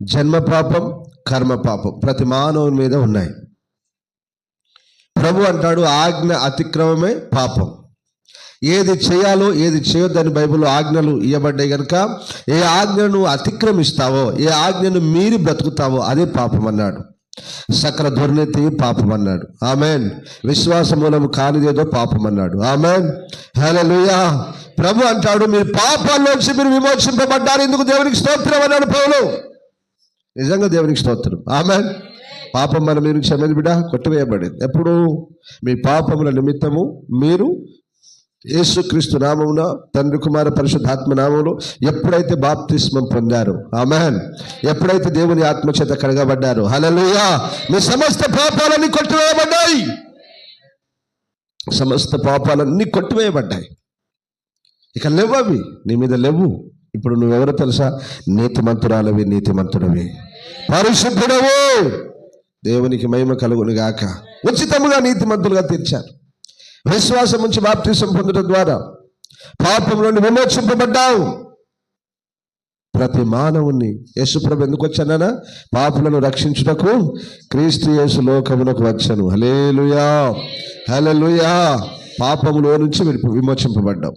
జన్మ పాపం, కర్మ పాపం ప్రతి మానవుని మీద ఉన్నాయి. ప్రభు అంటాడు ఆజ్ఞ అతిక్రమమే పాపం. ఏది చేయాలో ఏది చేయొద్దని బైబిల్లో ఆజ్ఞలు ఇవ్వబడ్డాయి కనుక ఏ ఆజ్ఞను అతిక్రమిస్తావో, ఏ ఆజ్ఞను మీరి బ్రతుకుతావో అదే పాపం అన్నాడు. సకల దుర్నీతి పాపం అన్నాడు. ఆమెన్. విశ్వాస మూలము కానిదేదో పాపం అన్నాడు. ఆమెన్. హల్లెలూయా. ప్రభు అంటాడు మీరు పాపాల్లోంచి మీరు విమోచింపబడ్డారు, ఎందుకు దేవునికి స్తోత్రం అన్నాడు పౌలు. నిజంగా దేవునికి స్తోత్రం. ఆమెన్. పాపం మన మీరు క్షమించి బిడ్డ కొట్టివేయబడింది. ఎప్పుడు? మీ పాపముల నిమిత్తము మీరు యేసుక్రీస్తు నామమున తండ్రి కుమార పరిశుద్ధాత్మ నామములో ఎప్పుడైతే బాప్తిస్మం పొందారు, ఆమేన్, ఎప్పుడైతే దేవుని ఆత్మ చేత కడగబడ్డారు, హల్లెలూయా, మీ సమస్త పాపాలన్నీ కొట్టివేయబడ్డాయి. సమస్త పాపాలన్నీ కొట్టివేయబడ్డాయి. ఇక లేవవి, నీ మీద లేవు. ఇప్పుడు నువ్వెవరో తెలుసా? నీతిమంతురాలవి, నీతిమంతుడవి, పరిశుద్ధుడవు. దేవునికి మహిమ కలుగును గాక. ఉచితముగా నీతిమంతులుగా తీర్చారు. విశ్వాసం నుంచి బాప్తిసం పొందడం ద్వారా పాపం నుండి విమోచింపబడ్డావు. ప్రతి మానవుని యేసుప్రభు ఎందుకు వచ్చానా? పాపులను రక్షించుటకు క్రీస్తు యేసు లోకమునకు వచ్చాను. హల్లెలూయా, హల్లెలూయా. పాపములో నుంచి విమోచింపబడ్డావు.